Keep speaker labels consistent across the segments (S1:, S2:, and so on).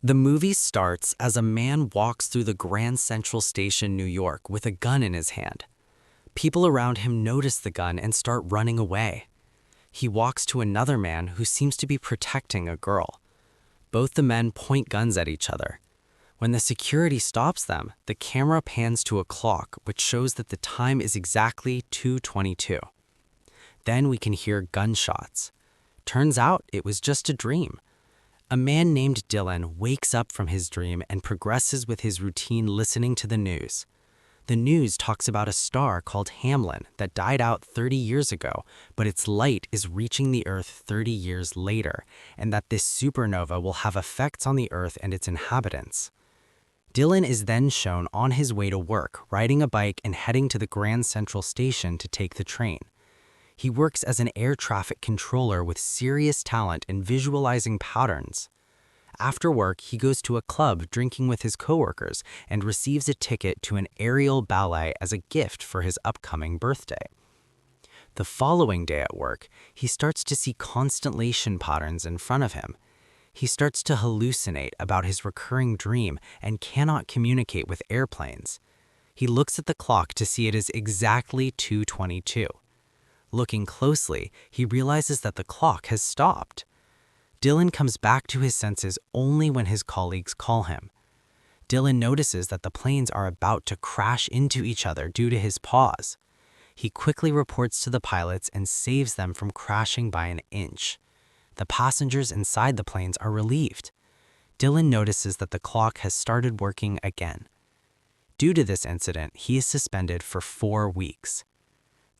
S1: The movie starts as a man walks through the Grand Central Station, New York, with a gun in his hand. People around him notice the gun and start running away. He walks to another man who seems to be protecting a girl. Both the men point guns at each other. When the security stops them, the camera pans to a clock which shows that the time is exactly 2:22. Then we can hear gunshots. Turns out it was just a dream. A man named Dylan wakes up from his dream and progresses with his routine listening to the news. The news talks about a star called Hamlin that died out 30 years ago, but its light is reaching the Earth 30 years later, and that this supernova will have effects on the Earth and its inhabitants. Dylan is then shown on his way to work, riding a bike and heading to the Grand Central Station to take the train. He works as an air traffic controller with serious talent in visualizing patterns. After work, he goes to a club drinking with his coworkers and receives a ticket to an aerial ballet as a gift for his upcoming birthday. The following day at work, he starts to see constellation patterns in front of him. He starts to hallucinate about his recurring dream and cannot communicate with airplanes. He looks at the clock to see it is exactly 2:22. Looking closely, he realizes that the clock has stopped. Dylan comes back to his senses only when his colleagues call him. Dylan notices that the planes are about to crash into each other due to his pause. He quickly reports to the pilots and saves them from crashing by an inch. The passengers inside the planes are relieved. Dylan notices that the clock has started working again. Due to this incident, he is suspended for 4 weeks.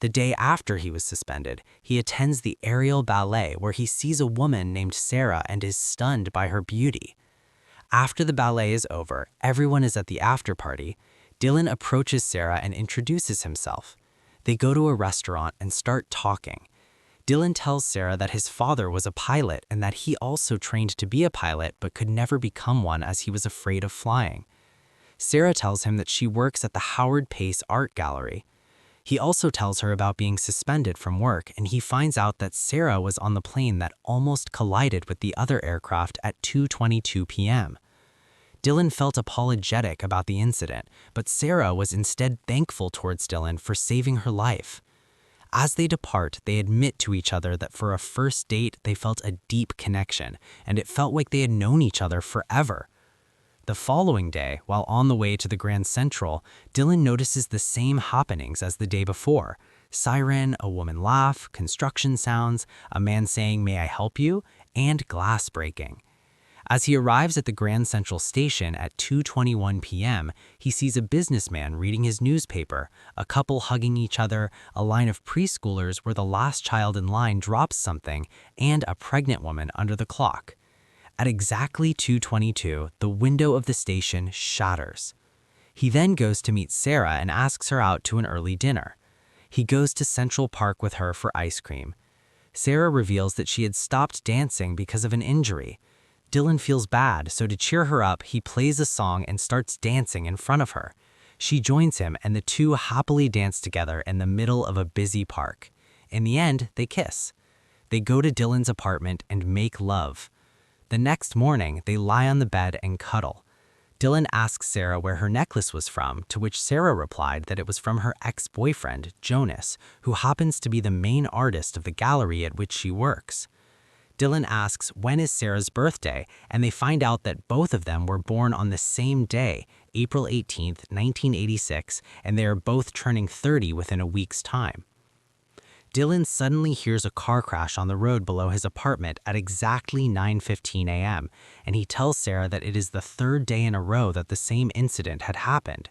S1: The day after he was suspended, he attends the aerial ballet where he sees a woman named Sarah and is stunned by her beauty. After the ballet is over, everyone is at the after party. Dylan approaches Sarah and introduces himself. They go to a restaurant and start talking. Dylan tells Sarah that his father was a pilot and that he also trained to be a pilot but could never become one as he was afraid of flying. Sarah tells him that she works at the Howard Pace Art Gallery. He also tells her about being suspended from work, and he finds out that Sarah was on the plane that almost collided with the other aircraft at 2:22 p.m. Dylan felt apologetic about the incident, but Sarah was instead thankful towards Dylan for saving her life. As they depart, they admit to each other that for a first date, they felt a deep connection, and it felt like they had known each other forever. The following day, while on the way to the Grand Central, Dylan notices the same happenings as the day before. Siren, a woman laugh, construction sounds, a man saying, "May I help you?" and glass breaking. As he arrives at the Grand Central Station at 2:21 p.m., he sees a businessman reading his newspaper, a couple hugging each other, a line of preschoolers where the last child in line drops something, and a pregnant woman under the clock. At exactly 2:22, the window of the station shatters. He then goes to meet Sarah and asks her out to an early dinner. He goes to Central Park with her for ice cream. Sarah reveals that she had stopped dancing because of an injury. Dylan feels bad, so to cheer her up, he plays a song and starts dancing in front of her. She joins him, and the two happily dance together in the middle of a busy park. In the end, they kiss. They go to Dylan's apartment and make love. The next morning, they lie on the bed and cuddle. Dylan asks Sarah where her necklace was from, to which Sarah replied that it was from her ex-boyfriend, Jonas, who happens to be the main artist of the gallery at which she works. Dylan asks when is Sarah's birthday, and they find out that both of them were born on the same day, April 18th, 1986, and they are both turning 30 within a week's time. Dylan suddenly hears a car crash on the road below his apartment at exactly 9:15 a.m., and he tells Sarah that it is the third day in a row that the same incident had happened.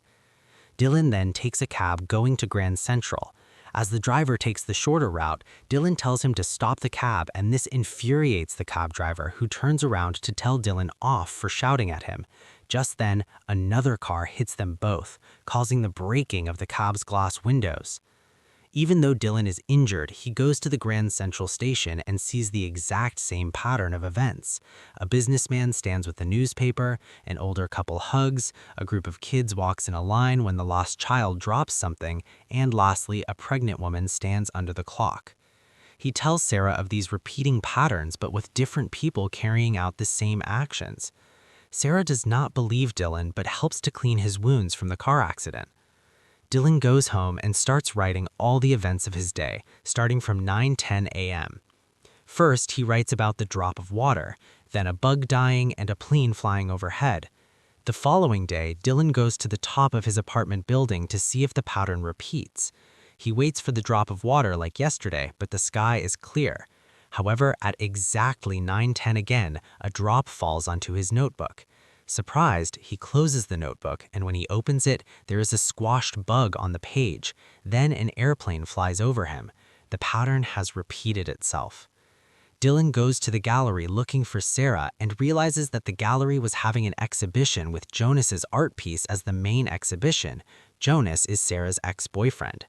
S1: Dylan then takes a cab going to Grand Central. As the driver takes the shorter route, Dylan tells him to stop the cab, and this infuriates the cab driver, who turns around to tell Dylan off for shouting at him. Just then, another car hits them both, causing the breaking of the cab's glass windows. Even though Dylan is injured, he goes to the Grand Central Station and sees the exact same pattern of events. A businessman stands with the newspaper, an older couple hugs, a group of kids walks in a line when the lost child drops something, and lastly, a pregnant woman stands under the clock. He tells Sarah of these repeating patterns but with different people carrying out the same actions. Sarah does not believe Dylan but helps to clean his wounds from the car accident. Dylan goes home and starts writing all the events of his day, starting from 9:10 a.m. First, he writes about the drop of water, then a bug dying and a plane flying overhead. The following day, Dylan goes to the top of his apartment building to see if the pattern repeats. He waits for the drop of water like yesterday, but the sky is clear. However, at exactly 9:10 again, a drop falls onto his notebook. Surprised, he closes the notebook, and when he opens it, there is a squashed bug on the page. Then an airplane flies over him. The pattern has repeated itself. Dylan goes to the gallery looking for Sarah and realizes that the gallery was having an exhibition with Jonas's art piece as the main exhibition. Jonas is Sarah's ex-boyfriend.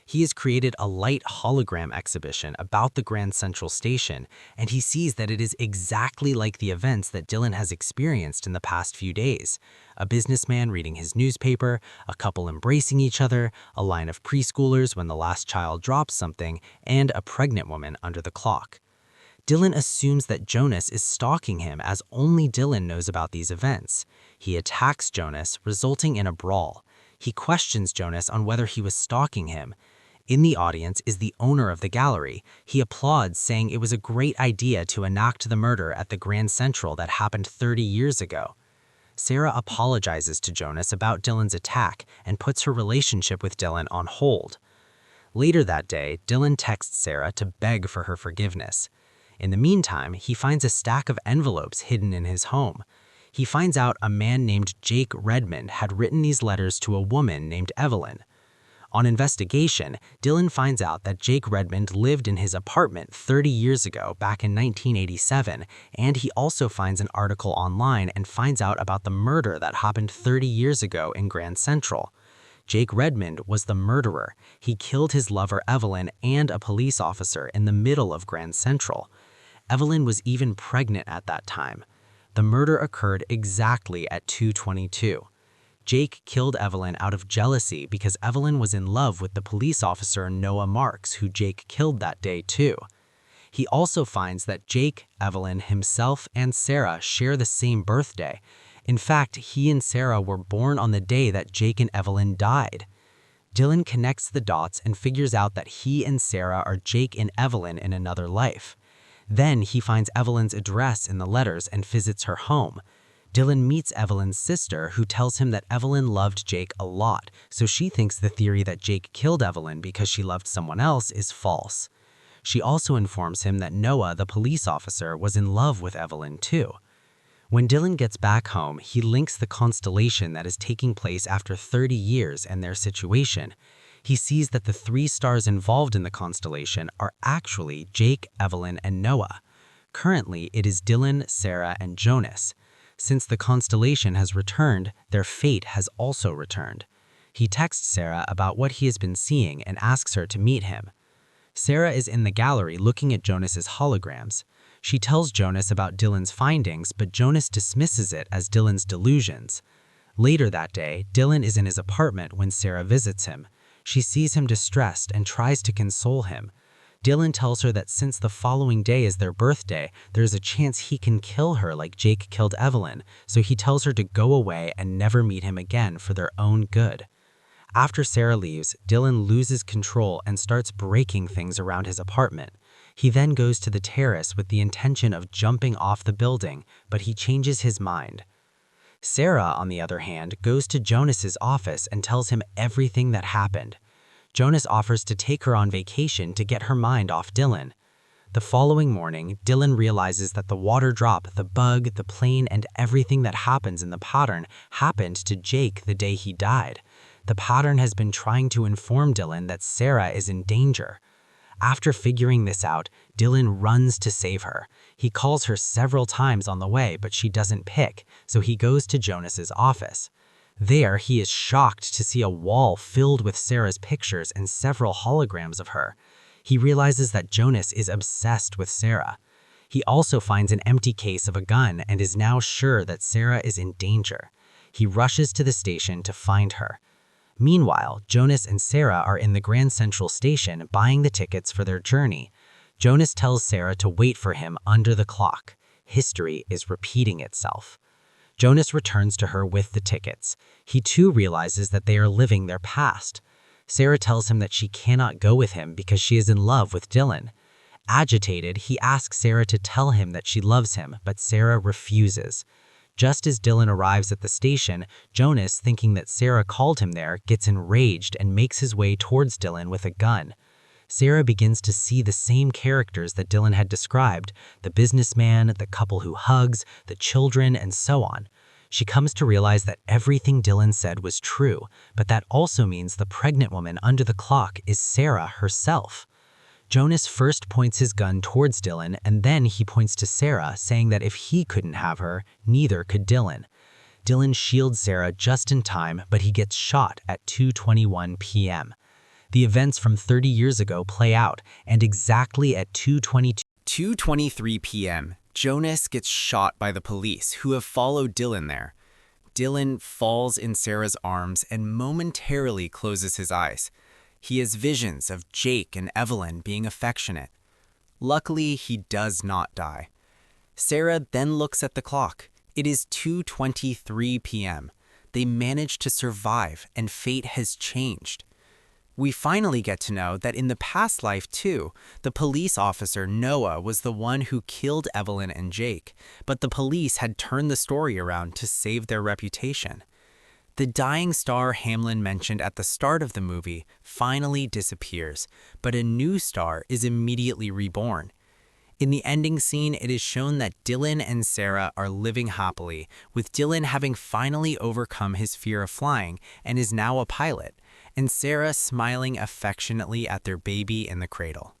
S1: He has created a light hologram exhibition about the Grand Central Station, and he sees that it is exactly like the events that Dylan has experienced in the past few days. A businessman reading his newspaper, a couple embracing each other, a line of preschoolers when the last child drops something, and a pregnant woman under the clock. Dylan assumes that Jonas is stalking him as only Dylan knows about these events. He attacks Jonas, resulting in a brawl. He questions Jonas on whether he was stalking him. In the audience is the owner of the gallery. He applauds, saying it was a great idea to enact the murder at the Grand Central that happened 30 years ago. Sarah apologizes to Jonas about Dylan's attack and puts her relationship with Dylan on hold. Later that day, Dylan texts Sarah to beg for her forgiveness. In the meantime, he finds a stack of envelopes hidden in his home. He finds out a man named Jake Redmond had written these letters to a woman named Evelyn. On investigation, Dylan finds out that Jake Redmond lived in his apartment 30 years ago, back in 1987, and he also finds an article online and finds out about the murder that happened 30 years ago in Grand Central. Jake Redmond was the murderer. He killed his lover Evelyn and a police officer in the middle of Grand Central. Evelyn was even pregnant at that time. The murder occurred exactly at 2:22. Jake killed Evelyn out of jealousy because Evelyn was in love with the police officer Noah Marks, who Jake killed that day too. He also finds that Jake, Evelyn, himself, and Sarah share the same birthday. In fact, he and Sarah were born on the day that Jake and Evelyn died. Dylan connects the dots and figures out that he and Sarah are Jake and Evelyn in another life. Then he finds Evelyn's address in the letters and visits her home. Dylan meets Evelyn's sister, who tells him that Evelyn loved Jake a lot, so she thinks the theory that Jake killed Evelyn because she loved someone else is false. She also informs him that Noah, the police officer, was in love with Evelyn too. When Dylan gets back home, he links the constellation that is taking place after 30 years and their situation. He sees that the 3 stars involved in the constellation are actually Jake, Evelyn, and Noah. Currently, it is Dylan, Sarah, and Jonas. Since the constellation has returned, their fate has also returned. He texts Sarah about what he has been seeing and asks her to meet him. Sarah is in the gallery looking at Jonas's holograms. She tells Jonas about Dylan's findings, but Jonas dismisses it as Dylan's delusions. Later that day, Dylan is in his apartment when Sarah visits him. She sees him distressed and tries to console him. Dylan tells her that since the following day is their birthday, there's a chance he can kill her like Jake killed Evelyn, so he tells her to go away and never meet him again for their own good. After Sarah leaves, Dylan loses control and starts breaking things around his apartment. He then goes to the terrace with the intention of jumping off the building, but he changes his mind. Sarah, on the other hand, goes to Jonas's office and tells him everything that happened. Jonas offers to take her on vacation to get her mind off Dylan. The following morning, Dylan realizes that the water drop, the bug, the plane, and everything that happens in the pattern happened to Jake the day he died. The pattern has been trying to inform Dylan that Sarah is in danger. After figuring this out, Dylan runs to save her. He calls her several times on the way, but she doesn't pick, so he goes to Jonas's office. There, he is shocked to see a wall filled with Sarah's pictures and several holograms of her. He realizes that Jonas is obsessed with Sarah. He also finds an empty case of a gun and is now sure that Sarah is in danger. He rushes to the station to find her. Meanwhile, Jonas and Sarah are in the Grand Central Station buying the tickets for their journey. Jonas tells Sarah to wait for him under the clock. History is repeating itself. Jonas returns to her with the tickets. He too realizes that they are living their past. Sarah tells him that she cannot go with him because she is in love with Dylan. Agitated, he asks Sarah to tell him that she loves him, but Sarah refuses. Just as Dylan arrives at the station, Jonas, thinking that Sarah called him there, gets enraged and makes his way towards Dylan with a gun. Sarah begins to see the same characters that Dylan had described, the businessman, the couple who hugs, the children, and so on. She comes to realize that everything Dylan said was true, but that also means the pregnant woman under the clock is Sarah herself. Jonas first points his gun towards Dylan, and then he points to Sarah, saying that if he couldn't have her, neither could Dylan. Dylan shields Sarah just in time, but he gets shot at 2:21 p.m. The events from 30 years ago play out, and exactly at 2:23 p.m., Jonas gets shot by the police, who have followed Dylan there. Dylan falls in Sarah's arms and momentarily closes his eyes. He has visions of Jake and Evelyn being affectionate. Luckily, he does not die. Sarah then looks at the clock. It is 2:23 p.m. They managed to survive, and fate has changed. We finally get to know that in the past life, too, the police officer Noah was the one who killed Evelyn and Jake, but the police had turned the story around to save their reputation. The dying star Hamlin mentioned at the start of the movie finally disappears, but a new star is immediately reborn. In the ending scene, it is shown that Dylan and Sarah are living happily, with Dylan having finally overcome his fear of flying and is now a pilot, and Sarah smiling affectionately at their baby in the cradle.